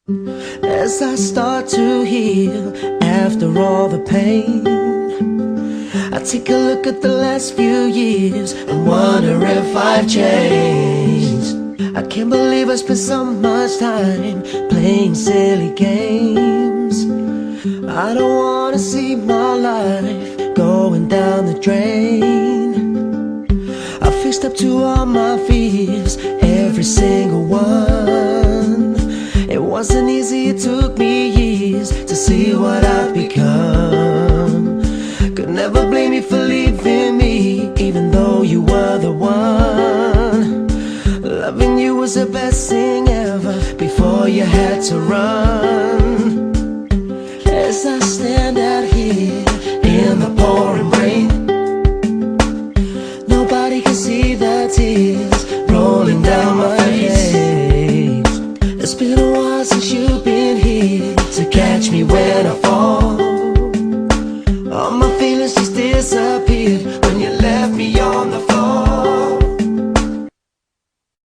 As I start to heal after all the pain, I take a look at the last few years and wonder if I've changed. I can't believe I spent so much time playing silly games. I don't wanna see my life going down the drain. I faced up to all my fears, every single one. It wasn't easy, it took me years to see what I've become. Could never blame you for leaving me, even though you were the one. Loving you was the best thing ever, before you had to run. As I stand out here in the pouring rain, nobody can see the tears rolling down my face. It's been a while since you've been here to catch me when I fall. All my feelings just disappeared